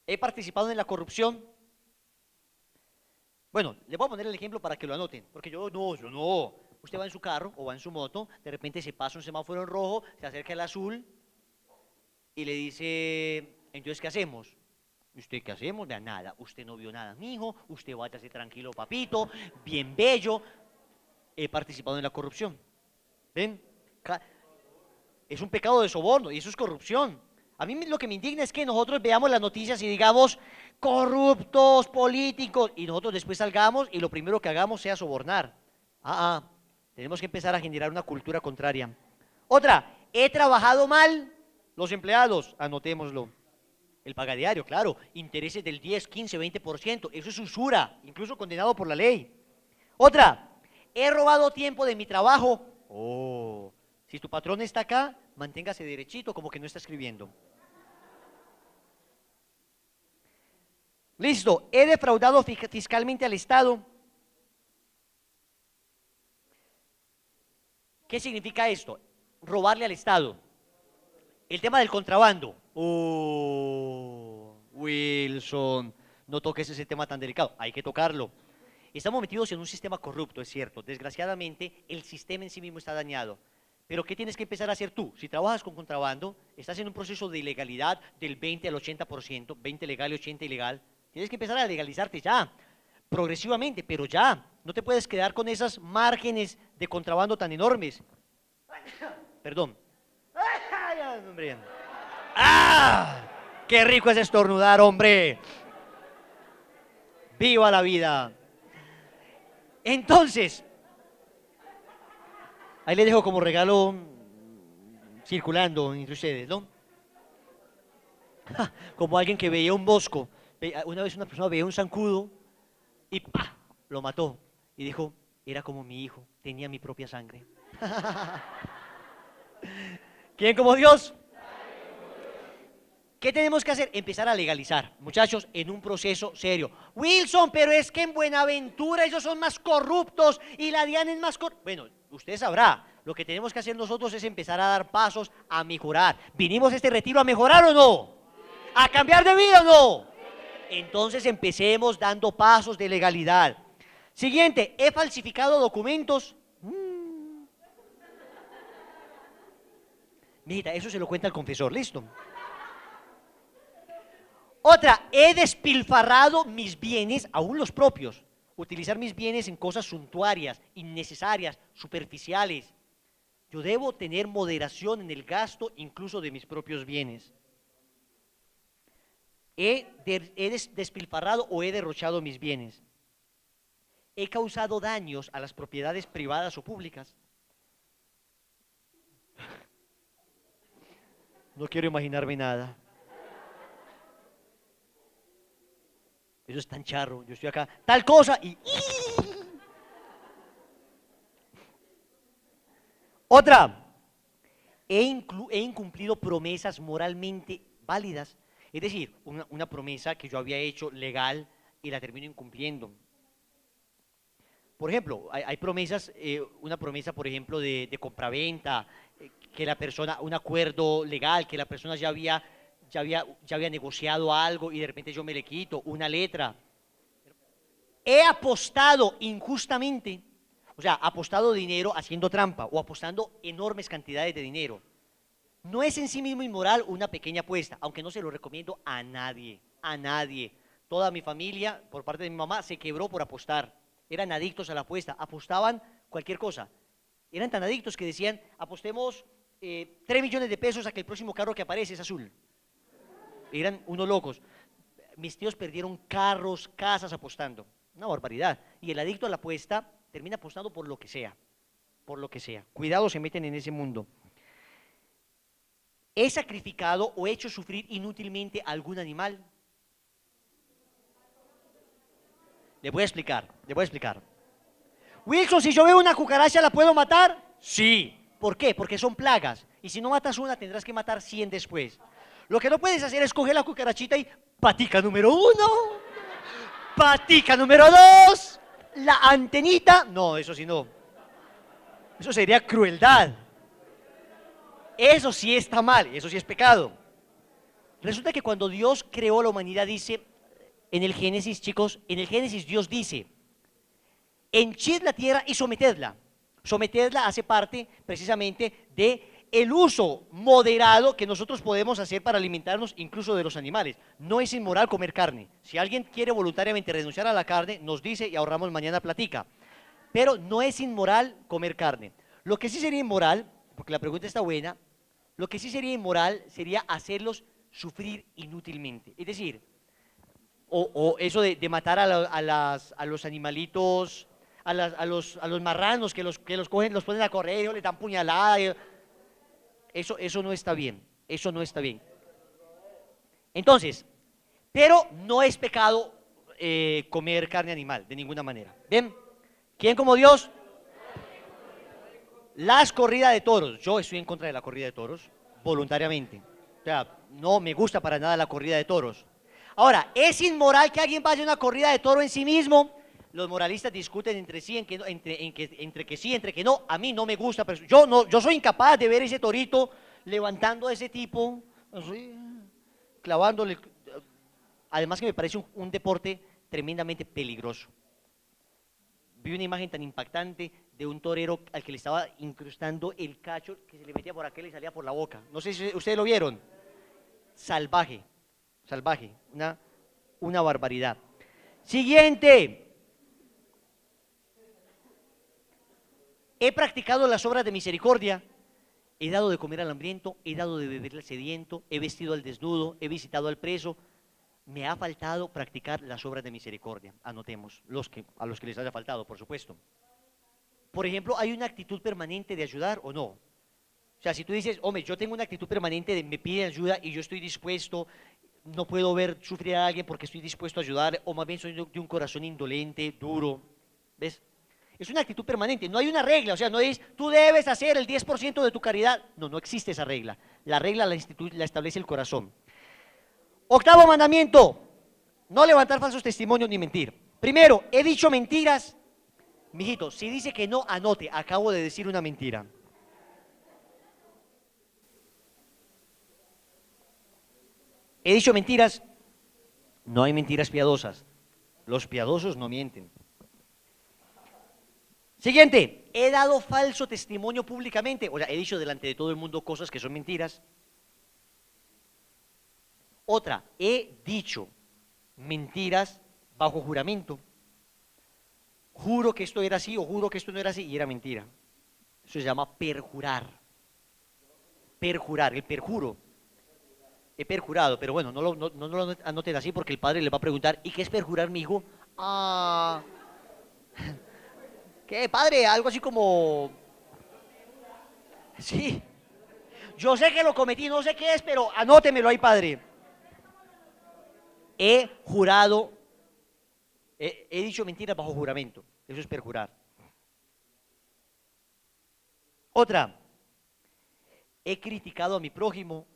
He participado en la corrupción. Bueno, le voy a poner el ejemplo para que lo anoten, porque yo no. Usted va en su carro o va en su moto, de repente se pasa un semáforo en rojo, se acerca el azul y le dice, entonces, ¿qué hacemos? ¿Usted qué hacemos? De nada, usted no vio nada, mijo, usted váyase tranquilo, papito, bien bello. He participado en la corrupción. ¿Ven? Es un pecado de soborno y eso es corrupción. A mí lo que me indigna es que nosotros veamos las noticias y digamos corruptos, políticos, y nosotros después salgamos y lo primero que hagamos sea sobornar. Tenemos que empezar a generar una cultura contraria. Otra, he trabajado mal. Los empleados, anotémoslo. El pagadiario, claro, intereses del 10, 15, 20%, eso es usura, incluso condenado por la ley. Otra, he robado tiempo de mi trabajo. Si tu patrón está acá, manténgase derechito como que no está escribiendo. Listo, he defraudado fiscalmente al Estado. ¿Qué significa esto? Robarle al Estado. El tema del contrabando. Wilson, no toques ese tema tan delicado, hay que tocarlo. Estamos metidos en un sistema corrupto, es cierto. Desgraciadamente, el sistema en sí mismo está dañado. Pero ¿qué tienes que empezar a hacer tú? Si trabajas con contrabando, estás en un proceso de ilegalidad del 20 al 80%, 20 legal y 80 ilegal. Tienes que empezar a legalizarte ya, progresivamente, pero ya. No te puedes quedar con esas márgenes de contrabando tan enormes. Perdón. Hombre. ¡Qué rico es estornudar, hombre! ¡Viva la vida! Entonces, ahí les dejo como regalo circulando entre ustedes, ¿no? Como alguien que veía un bosco. Una vez una persona veía un zancudo y ¡pah! Lo mató. Y dijo, era como mi hijo, tenía mi propia sangre. ¿Quién como Dios? ¿Qué tenemos que hacer? Empezar a legalizar, muchachos, en un proceso serio. Wilson, pero es que en Buenaventura ellos son más corruptos y la Diana es más corrupta. Bueno, usted sabrá, lo que tenemos que hacer nosotros es empezar a dar pasos a mejorar. ¿Vinimos a este retiro a mejorar o no? ¿A cambiar de vida o no? Entonces empecemos dando pasos de legalidad. Siguiente, he falsificado documentos. Mira, eso se lo cuenta el confesor, listo. Otra, he despilfarrado mis bienes, aún los propios. Utilizar mis bienes en cosas suntuarias, innecesarias, superficiales. Yo debo tener moderación en el gasto incluso de mis propios bienes. He despilfarrado o he derrochado mis bienes. He causado daños a las propiedades privadas o públicas. No quiero imaginarme nada. Eso es tan charro, yo estoy acá, tal cosa y... Otra, he incumplido promesas moralmente válidas, es decir, una promesa que yo había hecho legal y la termino incumpliendo. Por ejemplo, hay promesas, una promesa, por ejemplo, de compraventa, que la persona, un acuerdo legal, que la persona ya había negociado algo y de repente yo me le quito una letra. He apostado injustamente, o sea, apostado dinero haciendo trampa o apostando enormes cantidades de dinero. No es en sí mismo inmoral una pequeña apuesta, aunque no se lo recomiendo a nadie, a nadie. Toda mi familia, por parte de mi mamá, se quebró por apostar. Eran adictos a la apuesta, apostaban cualquier cosa. Eran tan adictos que decían, apostemos 3 millones de pesos a que el próximo carro que aparece es azul. Eran unos locos. Mis tíos perdieron carros, casas apostando. Una barbaridad. Y el adicto a la apuesta termina apostando por lo que sea, por lo que sea. Cuidado, se meten en ese mundo. ¿He sacrificado o hecho sufrir inútilmente a algún animal? Le voy a explicar, le voy a explicar. Wilson, si yo veo una cucaracha, ¿la puedo matar? Sí. ¿Por qué? Porque son plagas. Y si no matas una, tendrás que matar 100 después. Lo que no puedes hacer es coger la cucarachita y patica número 1, patica número 2, la antenita. No, eso sí no. Eso sería crueldad. Eso sí está mal, eso sí es pecado. Resulta que cuando Dios creó la humanidad, dice, en el Génesis, chicos, en el Génesis Dios dice, henchid la tierra y sometedla. Someterla hace parte precisamente de el uso moderado que nosotros podemos hacer para alimentarnos incluso de los animales. No es inmoral comer carne. Si alguien quiere voluntariamente renunciar a la carne, nos dice y ahorramos mañana platica. Pero no es inmoral comer carne. Lo que sí sería inmoral, porque la pregunta está buena, lo que sí sería inmoral sería hacerlos sufrir inútilmente. Es decir, o eso de matar a los animalitos, a los marranos que los cogen, los ponen a correr, les dan puñalada. Eso no está bien, eso no está bien. Entonces, pero no es pecado comer carne animal, de ninguna manera. ¿Bien? ¿Quién como Dios? Las corridas de toros. Yo estoy en contra de la corrida de toros, voluntariamente. O sea, no me gusta para nada la corrida de toros. Ahora, ¿es inmoral que alguien vaya a una corrida de toro en sí mismo? Los moralistas discuten entre sí, entre que sí, entre que no. A mí no me gusta, pero yo soy incapaz de ver ese torito levantando a ese tipo, así, clavándole. Además que me parece un deporte tremendamente peligroso. Vi una imagen tan impactante de un torero al que le estaba incrustando el cacho que se le metía por aquel y salía por la boca. No sé si ustedes lo vieron. Salvaje, salvaje, una barbaridad. Siguiente. He practicado las obras de misericordia. He dado de comer al hambriento, he dado de beber al sediento, he vestido al desnudo, he visitado al preso. Me ha faltado practicar las obras de misericordia. Anotemos, a los que les haya faltado, por supuesto. Por ejemplo, ¿hay una actitud permanente de ayudar o no? O sea, si tú dices, hombre, yo tengo una actitud permanente de me piden ayuda y yo estoy dispuesto, no puedo ver sufrir a alguien porque estoy dispuesto a ayudar, o más bien soy de un corazón indolente, duro, ¿ves? Es una actitud permanente, no hay una regla, o sea, no es, tú debes hacer el 10% de tu caridad. No, no existe esa regla. La regla la establece el corazón. Octavo mandamiento, no levantar falsos testimonios ni mentir. Primero, he dicho mentiras. Mijito, si dice que no, anote, acabo de decir una mentira. He dicho mentiras, no hay mentiras piadosas. Los piadosos no mienten. Siguiente, he dado falso testimonio públicamente, o sea, he dicho delante de todo el mundo cosas que son mentiras. Otra, he dicho mentiras bajo juramento. Juro que esto era así o juro que esto no era así y era mentira. Eso se llama perjurar. Perjurar, el perjuro. He perjurado, pero bueno, no lo anoten así porque el padre le va a preguntar, ¿y qué es perjurar, mi hijo? Ah, ¿qué, padre? Algo así como... Sí, yo sé que lo cometí, no sé qué es, pero anótemelo ahí, padre. He jurado, he dicho mentiras bajo juramento, eso es perjurar. Otra, he criticado a mi prójimo.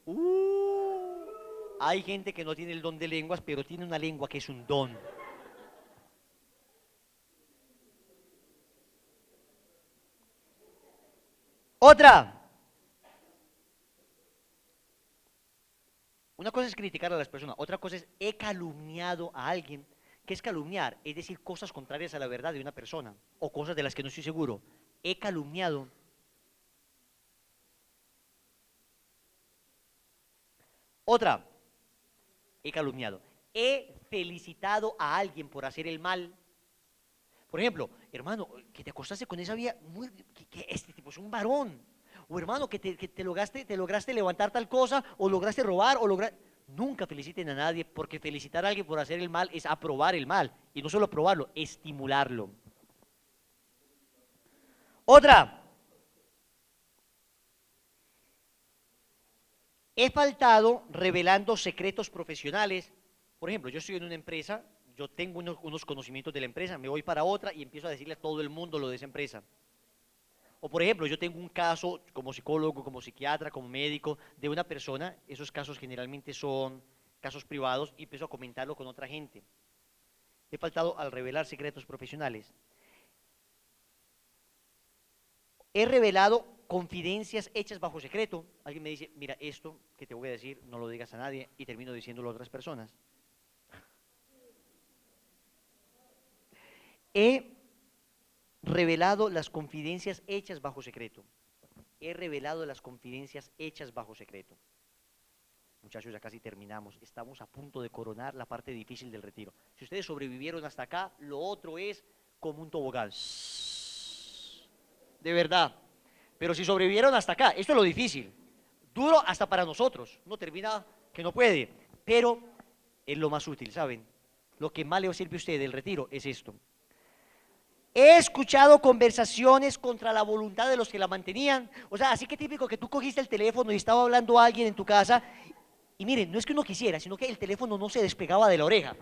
Hay gente que no tiene el don de lenguas, pero tiene una lengua que es un don. Otra. Una cosa es criticar a las personas, otra cosa es he calumniado a alguien. ¿Qué es calumniar? Es decir, cosas contrarias a la verdad de una persona o cosas de las que no estoy seguro. He calumniado. Otra, he calumniado. He felicitado a alguien por hacer el mal. Por ejemplo, hermano, que te acostaste con esa vieja, que este tipo es un varón. O hermano, que te lograste levantar tal cosa, o lograste robar, Nunca feliciten a nadie, porque felicitar a alguien por hacer el mal es aprobar el mal. Y no solo aprobarlo, estimularlo. Otra. He faltado revelando secretos profesionales. Por ejemplo, yo estoy en una empresa, yo tengo unos conocimientos de la empresa, me voy para otra y empiezo a decirle a todo el mundo lo de esa empresa. O por ejemplo, yo tengo un caso como psicólogo, como psiquiatra, como médico de una persona, esos casos generalmente son casos privados y empiezo a comentarlo con otra gente. He faltado al revelar secretos profesionales. He revelado confidencias hechas bajo secreto. Alguien me dice, mira, esto que te voy a decir, no lo digas a nadie, y termino diciéndolo a otras personas. He revelado las confidencias hechas bajo secreto. He revelado las confidencias hechas bajo secreto. Muchachos, ya casi terminamos. Estamos a punto de coronar la parte difícil del retiro. Si ustedes sobrevivieron hasta acá, lo otro es como un tobogán. De verdad. Pero si sobrevivieron hasta acá, esto es lo difícil. Duro hasta para nosotros. No termina que no puede. Pero es lo más útil, ¿saben? Lo que más le sirve a usted del retiro es esto. He escuchado conversaciones contra la voluntad de los que la mantenían. O sea, así que típico que tú cogiste el teléfono y estaba hablando a alguien en tu casa. Y miren, no es que uno quisiera, sino que el teléfono no se despegaba de la oreja.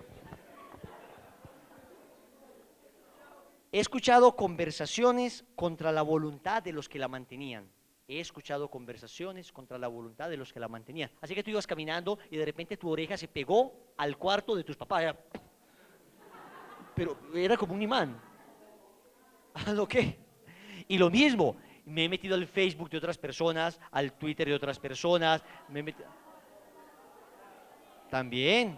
He escuchado conversaciones contra la voluntad de los que la mantenían. He escuchado conversaciones contra la voluntad de los que la mantenían. Así que tú ibas caminando y de repente tu oreja se pegó al cuarto de tus papás. Pero era como un imán. ¿A lo qué? Y lo mismo, me he metido al Facebook de otras personas, al Twitter de otras personas. También.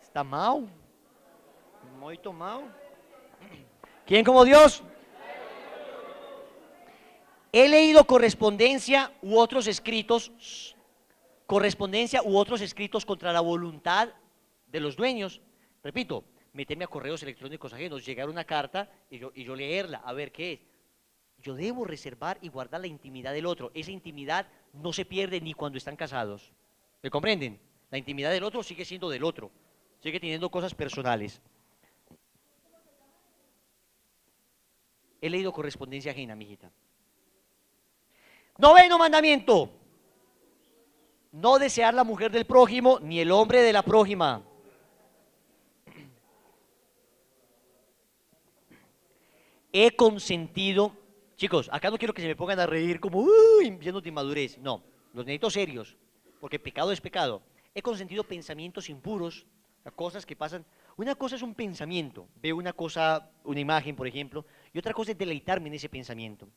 Está mal. Muy mal. ¿Quién como Dios? He leído correspondencia u otros escritos contra la voluntad de los dueños. Repito, meterme a correos electrónicos ajenos, llegar una carta y yo leerla, a ver qué es. Yo debo reservar y guardar la intimidad del otro. Esa intimidad no se pierde ni cuando están casados. ¿Me comprenden? La intimidad del otro sigue siendo del otro. Sigue teniendo cosas personales. He leído correspondencia ajena, mijita. Noveno mandamiento. No desear la mujer del prójimo ni el hombre de la prójima. He consentido, chicos, acá no quiero que se me pongan a reír como, uy, llenos de inmadurez. No, los necesito serios, porque pecado es pecado. He consentido pensamientos impuros, cosas que pasan. Una cosa es un pensamiento, veo una cosa, una imagen, por ejemplo, y otra cosa es deleitarme en ese pensamiento.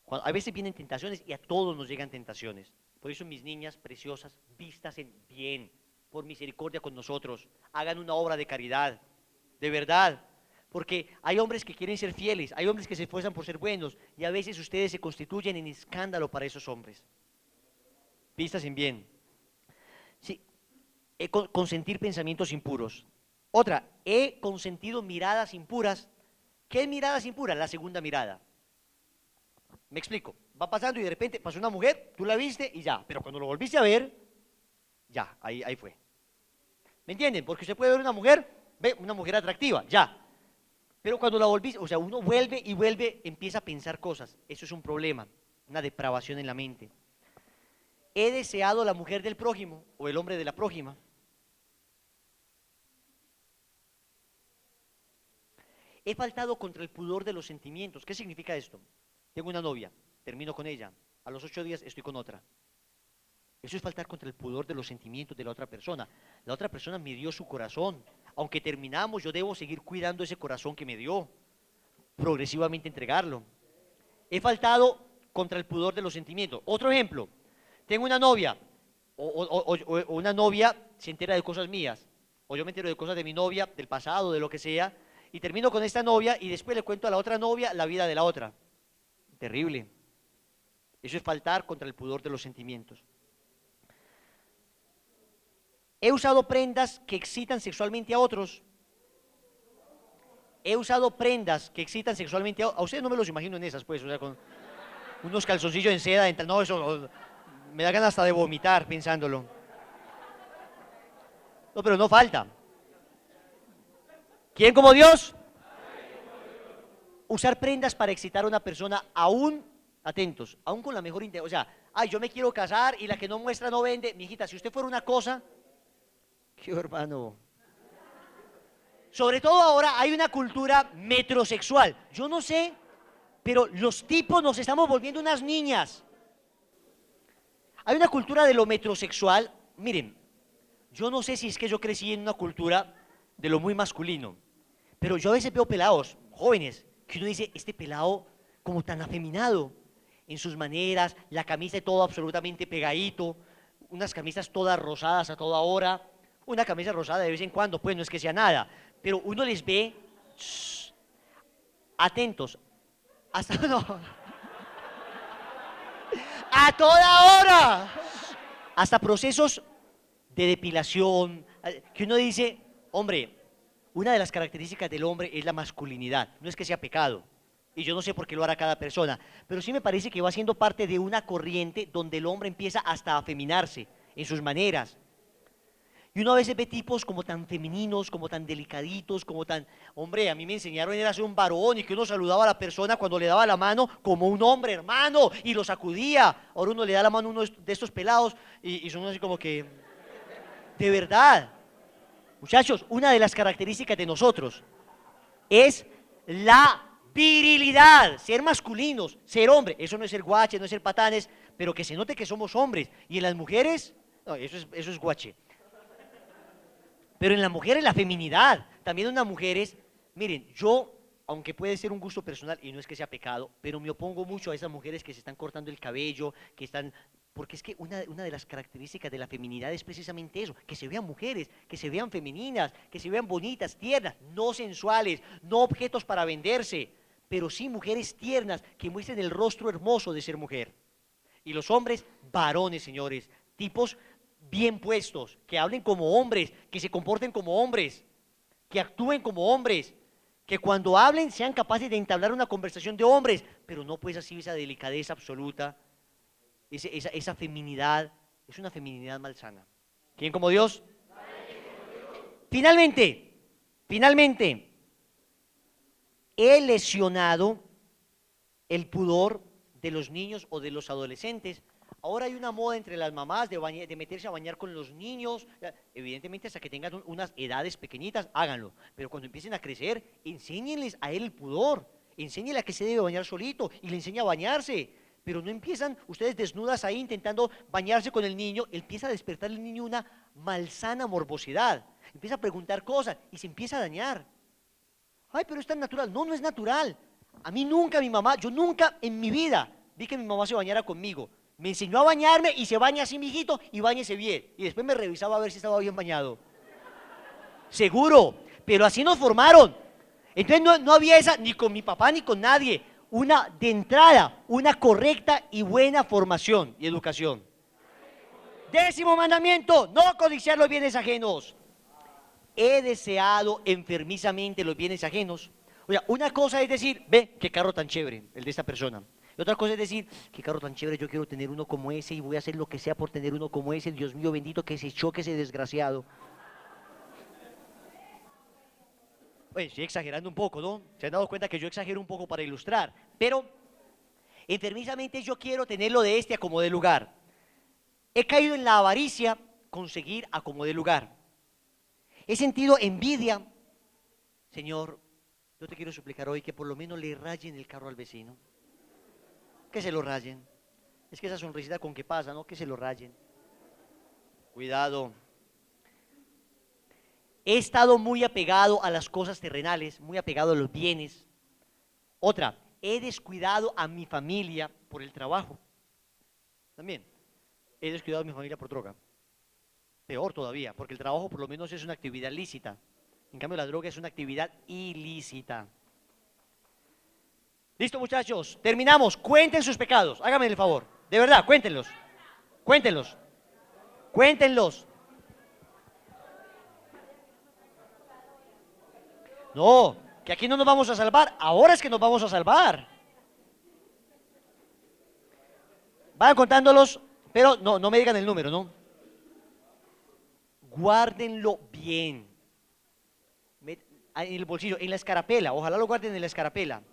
A veces vienen tentaciones y a todos nos llegan tentaciones. Por eso mis niñas preciosas, vístanse bien, por misericordia con nosotros, hagan una obra de caridad, de verdad. Porque hay hombres que quieren ser fieles, hay hombres que se esfuerzan por ser buenos, y a veces ustedes se constituyen en escándalo para esos hombres. Vístanse bien. Sí, consentir pensamientos impuros. Otra, he consentido miradas impuras. ¿Qué es miradas impuras? La segunda mirada. Me explico. Va pasando y de repente pasó una mujer, tú la viste y ya. Pero cuando lo volviste a ver, ya, ahí fue. ¿Me entienden? Porque usted puede ver una mujer, ve una mujer atractiva, ya. Pero cuando la volviste, o sea, uno vuelve y vuelve, empieza a pensar cosas. Eso es un problema, una depravación en la mente. He deseado la mujer del prójimo o el hombre de la prójima. He faltado contra el pudor de los sentimientos. ¿Qué significa esto? Tengo una novia, termino con ella, a los 8 días estoy con otra. Eso es faltar contra el pudor de los sentimientos de la otra persona. La otra persona me dio su corazón. Aunque terminamos, yo debo seguir cuidando ese corazón que me dio, progresivamente entregarlo. He faltado contra el pudor de los sentimientos. Otro ejemplo, tengo una novia, o una novia se entera de cosas mías, o yo me entero de cosas de mi novia, del pasado, de lo que sea, y termino con esta novia y después le cuento a la otra novia la vida de la otra. Terrible. Eso es faltar contra el pudor de los sentimientos. He usado prendas que excitan sexualmente a otros. He usado prendas que excitan sexualmente a ustedes no me los imagino en esas, pues, o sea, con unos calzoncillos en seda, no, eso, Me da ganas hasta de vomitar pensándolo. No, pero no falta. ¿Quién como Dios? Usar prendas para excitar a una persona aún, atentos, aún con la mejor intención. O sea, ay, yo me quiero casar y la que no muestra no vende. Mijita, si usted fuera una cosa, qué hermano. Sobre todo ahora hay una cultura metrosexual. Yo no sé, pero los tipos nos estamos volviendo unas niñas. Hay una cultura de lo metrosexual. Miren, yo no sé si es que yo crecí en una cultura de lo muy masculino, pero yo a veces veo pelados, jóvenes, que uno dice, este pelado como tan afeminado en sus maneras, la camisa todo absolutamente pegadito, unas camisas todas rosadas a toda hora, una camisa rosada de vez en cuando, pues no es que sea nada, pero uno les ve atentos, hasta no, a toda hora, hasta procesos de depilación, que uno dice, hombre, una de las características del hombre es la masculinidad, no es que sea pecado, y yo no sé por qué lo hará cada persona, pero sí me parece que va siendo parte de una corriente donde el hombre empieza hasta a afeminarse en sus maneras. Y uno a veces ve tipos como tan femeninos, como tan delicaditos, como tan... Hombre, a mí me enseñaron a ser un varón y que uno saludaba a la persona cuando le daba la mano como un hombre, hermano, y lo sacudía. Ahora uno le da la mano a uno de estos pelados y son así como que... De verdad. Muchachos, una de las características de nosotros es la virilidad, ser masculinos, ser hombre. Eso no es ser guache, no es ser patanes, pero que se note que somos hombres. Y en las mujeres, no, eso es guache. Pero en las mujeres la feminidad, también en las mujeres, miren, yo, aunque puede ser un gusto personal y no es que sea pecado, pero me opongo mucho a esas mujeres que se están cortando el cabello, que están, porque es que una de las características de la feminidad es precisamente eso, que se vean mujeres, que se vean femeninas, que se vean bonitas, tiernas, no sensuales, no objetos para venderse, pero sí mujeres tiernas que muestren el rostro hermoso de ser mujer. Y los hombres, varones, señores, tipos bien puestos, que hablen como hombres, que se comporten como hombres, que actúen como hombres, que cuando hablen sean capaces de entablar una conversación de hombres, pero no pues así esa delicadeza absoluta, esa feminidad, es una feminidad malsana. ¿Quién como Dios? Finalmente, he lesionado el pudor de los niños o de los adolescentes. Ahora hay una moda entre las mamás de meterse a bañar con los niños, evidentemente hasta que tengan unas edades pequeñitas, háganlo, pero cuando empiecen a crecer, enséñenles a él el pudor, enséñenle a que se debe bañar solito y le enseña a bañarse, pero no empiezan ustedes desnudas ahí intentando bañarse con el niño, empieza a despertar el niño una malsana morbosidad, empieza a preguntar cosas y se empieza a dañar. Ay, pero es tan natural. No, no es natural. A mí nunca mi mamá, yo nunca en mi vida vi que mi mamá se bañara conmigo. Me enseñó a bañarme y se baña así, mijito, y báñese bien. Y después me revisaba a ver si estaba bien bañado. Seguro, pero así nos formaron. Entonces no había esa, ni con mi papá ni con nadie, de entrada, una correcta y buena formación y educación. 10º mandamiento, no codiciar los bienes ajenos. He deseado enfermizamente los bienes ajenos. O sea, una cosa es decir, ve, qué carro tan chévere, el de esta persona. Y otra cosa es decir, qué carro tan chévere, yo quiero tener uno como ese y voy a hacer lo que sea por tener uno como ese. Dios mío bendito, que se choque ese desgraciado. Oye, estoy exagerando un poco, ¿no? Se han dado cuenta que yo exagero un poco para ilustrar. Pero, enfermizamente yo quiero tenerlo de este a como de lugar. He caído en la avaricia, conseguir a como de lugar. He sentido envidia. Señor, yo te quiero suplicar hoy que por lo menos le rayen el carro al vecino. Que se lo rayen. Es que esa sonrisita con que pasa, ¿no? Que se lo rayen. Cuidado. He estado muy apegado a las cosas terrenales, muy apegado a los bienes. Otra, he descuidado a mi familia por el trabajo. También, he descuidado a mi familia por droga. Peor todavía, porque el trabajo por lo menos es una actividad lícita. En cambio, la droga es una actividad ilícita. Listo, muchachos, terminamos. Cuenten sus pecados, háganme el favor. De verdad, cuéntenlos. Cuéntenlos. Cuéntenlos. No, que aquí no nos vamos a salvar. Ahora es que nos vamos a salvar. Vayan contándolos Pero no, no me digan el número, ¿no? Guárdenlo bien. En el bolsillo, en la escarapela, ojalá lo guarden en la escarapela.